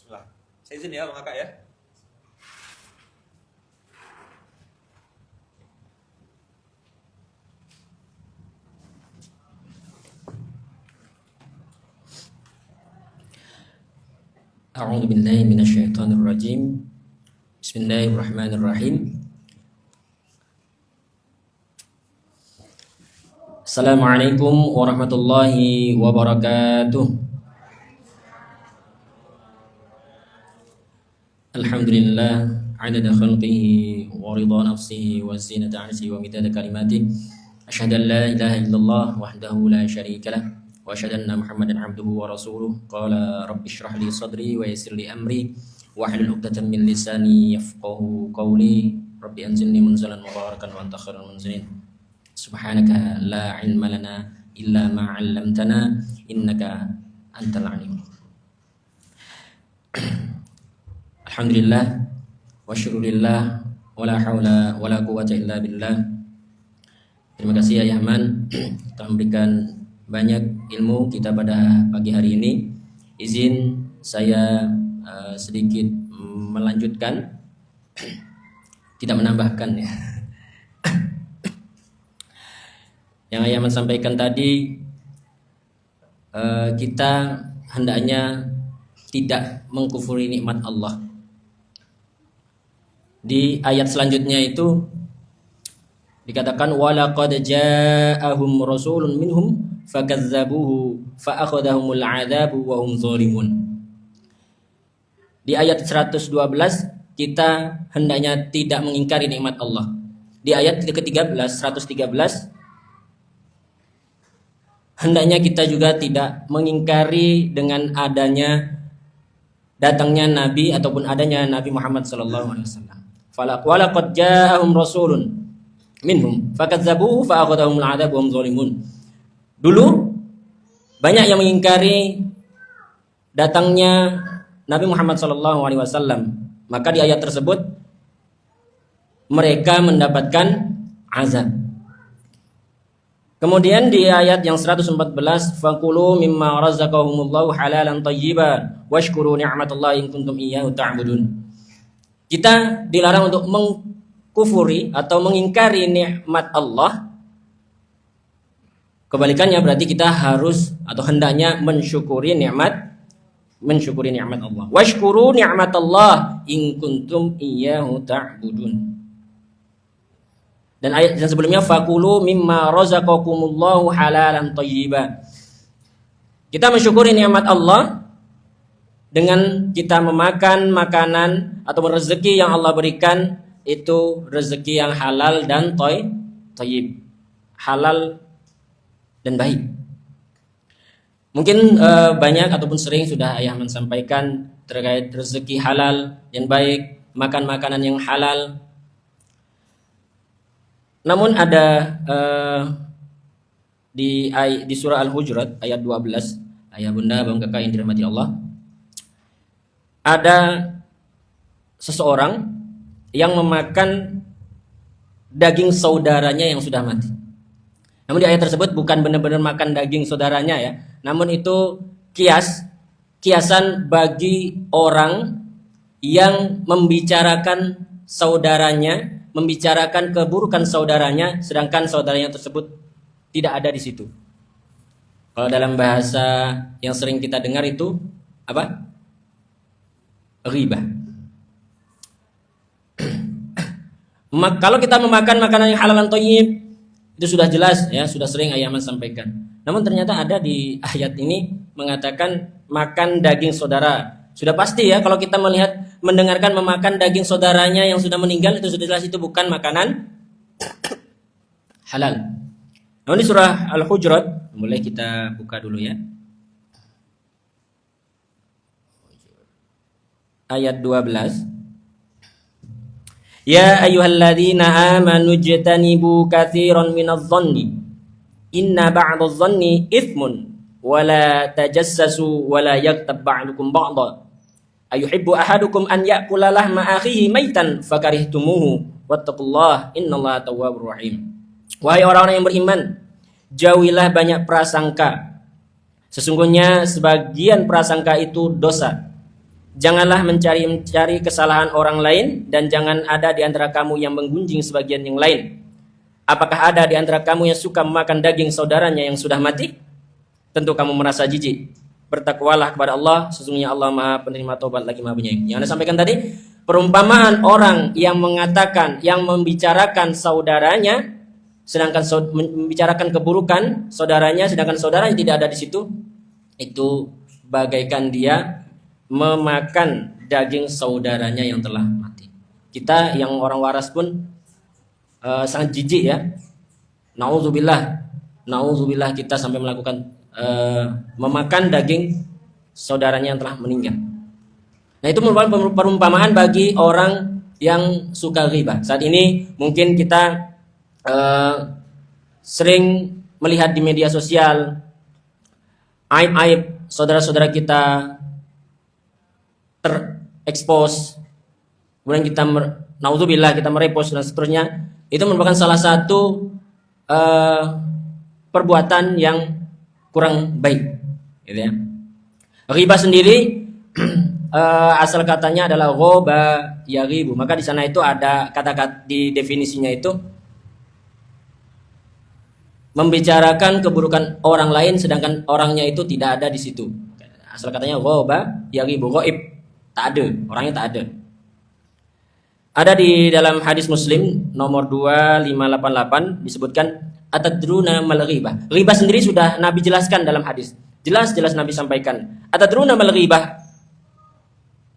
Bismillah. Saya izin ya abang kakak ya. A'udzu billahi minasyaitonir rajim. Bismillahirrahmanirrahim. Assalamualaikum warahmatullahi wabarakatuh. Alhamdulillah adada khalqihi wa ridha nafsihi wa zinata 'arshihi wa midada kalimatihi. Asyhadu an la ilaha illallah wahdahu la syarika lah wa asyhadu anna Muhammadan 'abduhu wa rasuluh. Qala rabbi shrah li sadri wa yassir li amri wahlul 'uqdatam min lisani yafqahu qawli. Rabbi anzilni munzalan mubarakan wa anta khairul munzilin. Subhanaka la ilma lana illa ma 'allamtana innaka antal 'alim. Alhamdulillah wa syukurillah wa la haula wa la quwwata illa billah. Terima kasih Ayah Man telah memberikan banyak ilmu kita pada pagi hari ini. Izin saya sedikit melanjutkan, tidak menambahkan ya. Yang Ayah Man sampaikan tadi, kita hendaknya tidak mengkufuri nikmat Allah. Di ayat selanjutnya itu dikatakan walaqad ja'ahum rasulun minhum fakadzabuhu fa'akhadhahumul 'adzabu wa hum zalimun. Di ayat 112 kita hendaknya tidak mengingkari nikmat Allah. Di ayat ke-13 113 hendaknya kita juga tidak mengingkari dengan adanya datangnya Nabi ataupun adanya Nabi Muhammad sallallahu alaihi wasallam. Walaqad ja'ahum rasulun minhum fakadzabuhu fa'akhadhahumul 'adzabu wa hum zalimun. Dulu banyak yang mengingkari datangnya Nabi Muhammad sallallahu alaihi wasallam, maka di ayat tersebut mereka mendapatkan azab. Kemudian di ayat yang 114, faqulu mimma razaqahumullahu halalan thayyiban washkuru ni'matallahi in kuntum iyyahu ta'budun. Kita dilarang untuk mengkufuri atau mengingkari nikmat Allah. Kebalikannya berarti kita harus atau hendaknya mensyukuri nikmat Allah. Washkuru ni'matallah in kuntum iyyahu ta'budun. Dan ayat yang sebelumnya faqulu mimma razaqakumullahu halalan thayyiban. Kita mensyukuri nikmat Allah dengan kita memakan makanan atau rezeki yang Allah berikan, itu rezeki yang halal dan thayyib. Halal dan baik. Mungkin banyak ataupun sering sudah Ayah menyampaikan terkait rezeki halal dan baik, makan makanan yang halal. Namun ada di surah Al-Hujurat ayat 12, ayah bunda, abang kakak yang dirahmati Allah, ada seseorang yang memakan daging saudaranya yang sudah mati. Namun di ayat tersebut bukan benar-benar makan daging saudaranya ya, namun itu kiasan bagi orang yang membicarakan saudaranya, membicarakan keburukan saudaranya, sedangkan saudaranya tersebut tidak ada di situ. Kalau dalam bahasa yang sering kita dengar itu apa? Ghibah. Kalau kita memakan makanan yang halal dan thayyib, itu sudah jelas ya, sudah sering Ayah Man sampaikan. Namun ternyata ada di ayat ini mengatakan makan daging saudara. Sudah pasti ya, kalau kita mendengarkan memakan daging saudaranya yang sudah meninggal, itu sudah jelas itu bukan makanan halal. Namun di surah Al-Hujurat, mulai kita buka dulu ya. Ayat 12. Ya ayyuhalladzina amanu jtanibu katsiran minadh-dhanni inna ba'dadh-dhanni itsmun wa la tajassasu wa la yaghtab ba'dukum ba'dha ayuhibbu ahadukum an ya'kula lahma akhihi maitan fakarihtumuhu wattaqullaha innallaha tawwabur rahim. Wahai orang-orang yang beriman, jauhilah banyak prasangka. Sesungguhnya sebagian prasangka itu dosa. Janganlah mencari kesalahan orang lain, dan jangan ada di antara kamu yang menggunjing sebagian yang lain. Apakah ada di antara kamu yang suka memakan daging saudaranya yang sudah mati? Tentu kamu merasa jijik bertakwalah kepada Allah, sesungguhnya Allah Maha penerima taubat lagi Maha penyayang. Yang Anda sampaikan tadi, perumpamaan orang yang mengatakan, yang membicarakan saudaranya, sedangkan membicarakan keburukan saudaranya, sedangkan saudaranya tidak ada di situ, itu bagaikan dia memakan daging saudaranya yang telah mati. Kita yang orang waras pun sangat jijik ya. Nauzubillah kita sampai melakukan memakan daging saudaranya yang telah meninggal. Nah, itu merupakan perumpamaan bagi orang yang suka ghibah. Saat ini mungkin kita sering melihat di media sosial aib-aib saudara-saudara kita terekspos, kemudian kita nauzubillah kita merepost dan seterusnya. Itu merupakan salah satu perbuatan yang kurang baik, gitu ya. Ghibah sendiri asal katanya adalah ghoba yaghibu. Maka di sana itu ada kata-kata di definisinya itu membicarakan keburukan orang lain sedangkan orangnya itu tidak ada di situ. Asal katanya ghoba yaghibu, ghaib, tak ada, orangnya tak ada. Ada di dalam hadis Muslim nomor 2588 disebutkan atadruna mal ghibah. Ghibah sendiri sudah Nabi jelaskan dalam hadis. Jelas-jelas Nabi sampaikan. Atadruna mal ghibah.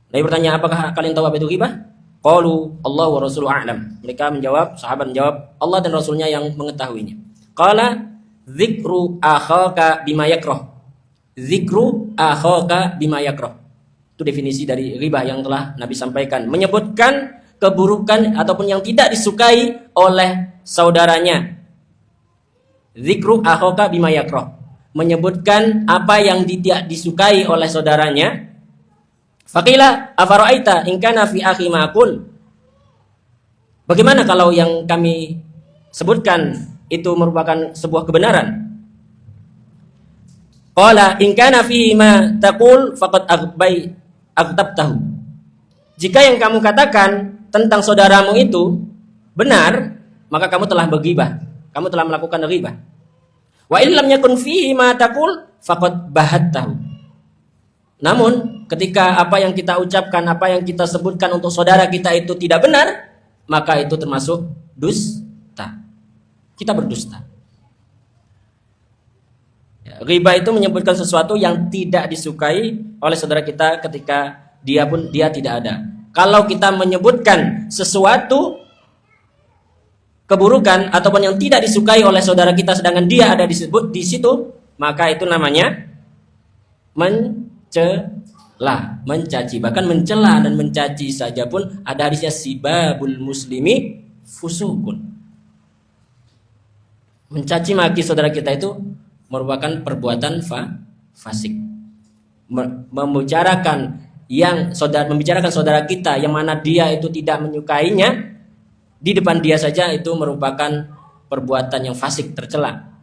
Nabi bertanya, apakah kalian tahu apa itu ghibah? Qalu Allah wa rasuluhu a'lam. Mereka menjawab, sahabat menjawab, Allah dan Rasulnya yang mengetahuinya. Qala dzikru akhaka bima yakrah. Dzikru akhaka bima yakrah. Itu definisi dari ghibah yang telah Nabi sampaikan. Menyebutkan keburukan ataupun yang tidak disukai oleh saudaranya. Dzikru akhaka bima yakrah. Menyebutkan apa yang tidak disukai oleh saudaranya. Faqila afara'aita in kana fi akhi ma'qul. Bagaimana kalau yang kami sebutkan itu merupakan sebuah kebenaran? Qala in kana fi ma taqul faqad aghtabtahu. Jika yang kamu katakan tentang saudaramu itu benar, maka kamu telah berghibah. Kamu telah melakukan ghibah. Wa in lam yakun fihi ma taqul faqad bahattahu. Namun ketika apa yang kita ucapkan, apa yang kita sebutkan untuk saudara kita itu tidak benar, maka itu termasuk dusta. Kita berdusta. Ya, ghibah itu menyebutkan sesuatu yang tidak disukai oleh saudara kita ketika dia tidak ada. Kalau kita menyebutkan sesuatu keburukan ataupun yang tidak disukai oleh saudara kita sedangkan dia ada disebut di situ, maka itu namanya mencela, mencaci. Bahkan mencela dan mencaci saja pun ada hadisnya, sibabul muslimi fusukun. Mencaci maki saudara kita itu merupakan perbuatan fasik. Membicarakan saudara kita yang mana dia itu tidak menyukainya di depan dia saja itu merupakan perbuatan yang fasik, tercela.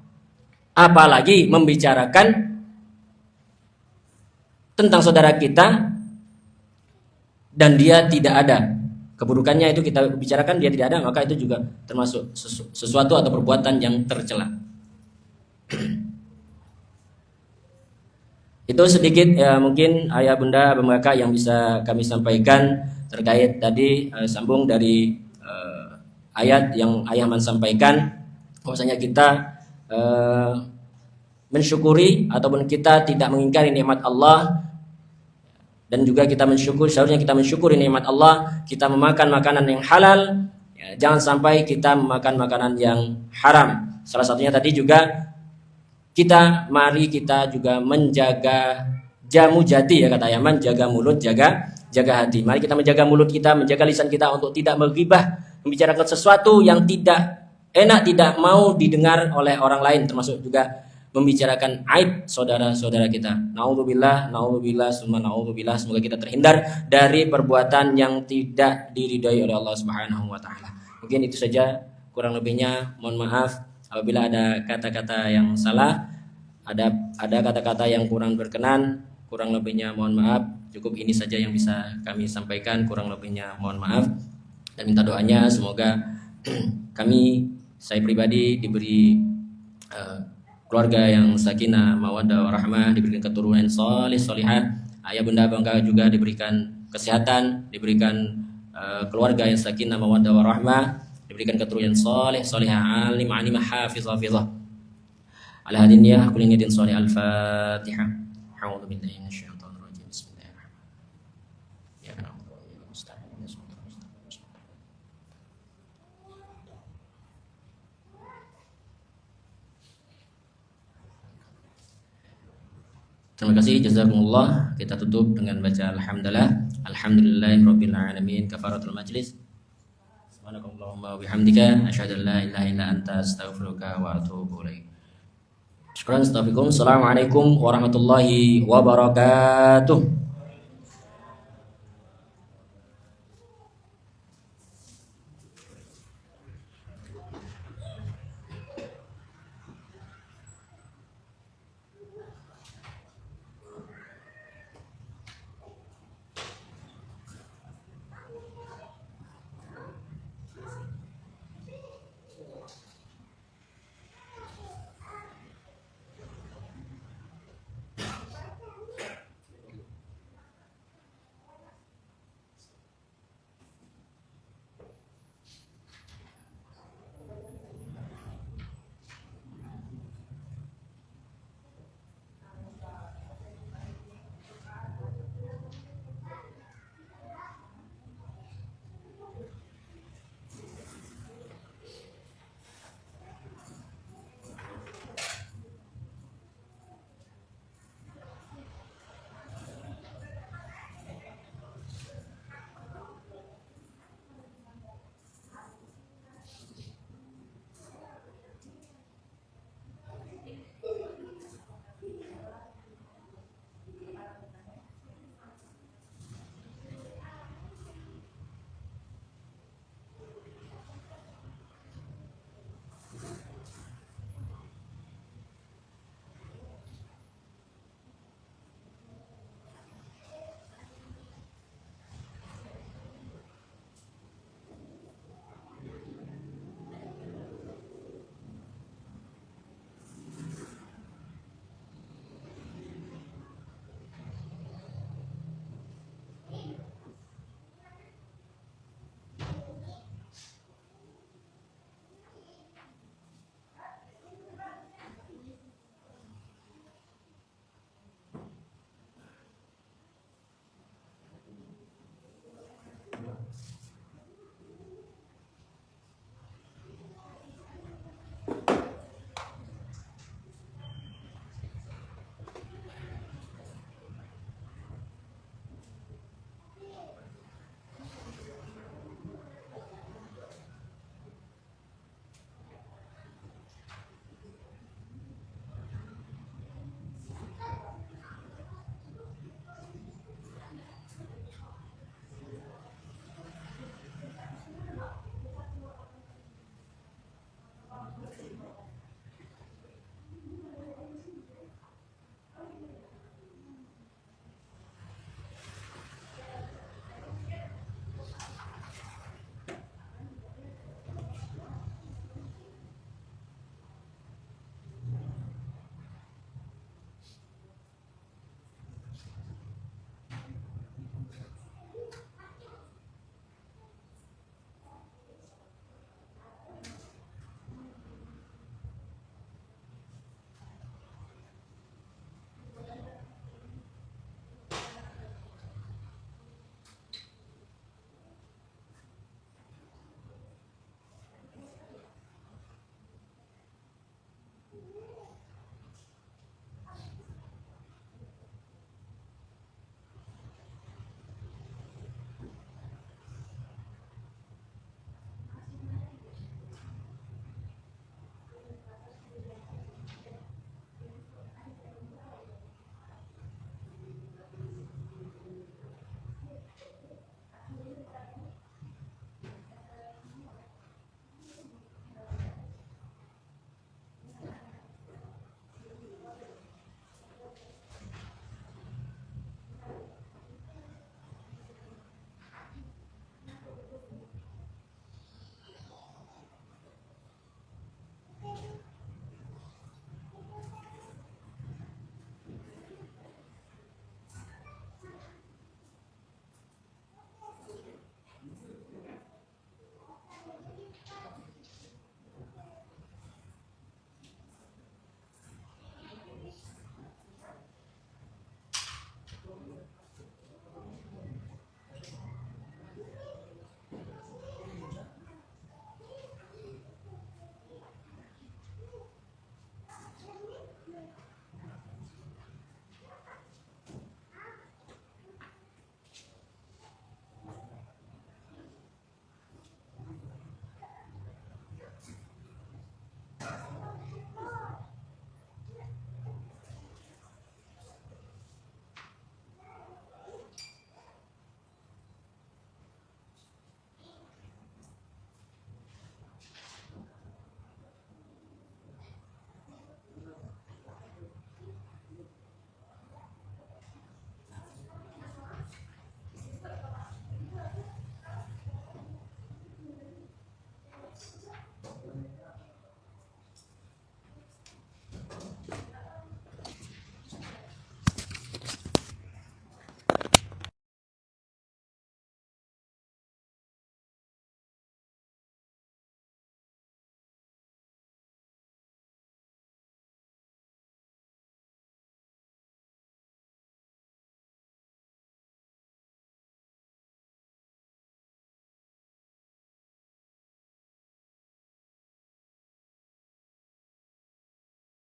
Apalagi membicarakan tentang saudara kita dan dia tidak ada, keburukannya itu kita bicarakan, dia tidak ada, maka itu juga termasuk sesuatu atau perbuatan yang tercela. Itu sedikit ya, mungkin ayah bunda Bapak yang bisa kami sampaikan terkait tadi sambung dari ayat yang ayah sampaikan, bahwasanya kita mensyukuri ataupun kita tidak mengingkari nikmat Allah, dan juga kita mensyukuri, seharusnya kita mensyukuri nikmat Allah, kita memakan makanan yang halal, ya, jangan sampai kita memakan makanan yang haram. Salah satunya tadi juga mari kita juga menjaga jamu jati, ya kata Yaman, jaga mulut, jaga hati. Mari kita menjaga mulut kita, menjaga lisan kita untuk tidak menggibah, membicarakan sesuatu yang tidak enak, tidak mau didengar oleh orang lain, termasuk juga membicarakan aib saudara-saudara kita. Naudzubillah, summa naudzubillah. Semoga kita terhindar dari perbuatan yang tidak diridhai oleh Allah Subhanahu wa taala. Mungkin itu saja, kurang lebihnya mohon maaf apabila ada kata-kata yang salah, ada kata-kata yang kurang berkenan, kurang lebihnya mohon maaf. Cukup ini saja yang bisa kami sampaikan, kurang lebihnya mohon maaf. Dan minta doanya semoga saya pribadi diberi keluarga yang sakinah, mawaddah, warahmah, diberikan keturunan salih, salihah, ayah bunda bangga juga diberikan kesehatan, diberikan keluarga yang sakinah, mawaddah, warahmah, diberikan keturunan salih, salihah, alim, alimah, hafiz, hafizah. Ala hadin ya, aku ingin salih al-Fatihah. A'udzu billahi minasyaitonir rajim. Bismillahirrahmanirrahim. Ya kana Terima kasih, jazakumullah. Kita tutup dengan baca alhamdulillah. Alhamdulillahirabbil alamin. Kafaratul majlis. Subhanakallahumma wa bihamdika asyhadu an la ilaha illa anta astaghfiruka wa atubu ilaik. Syukran, astaghfirukum. Assalamualaikum warahmatullahi wabarakatuh.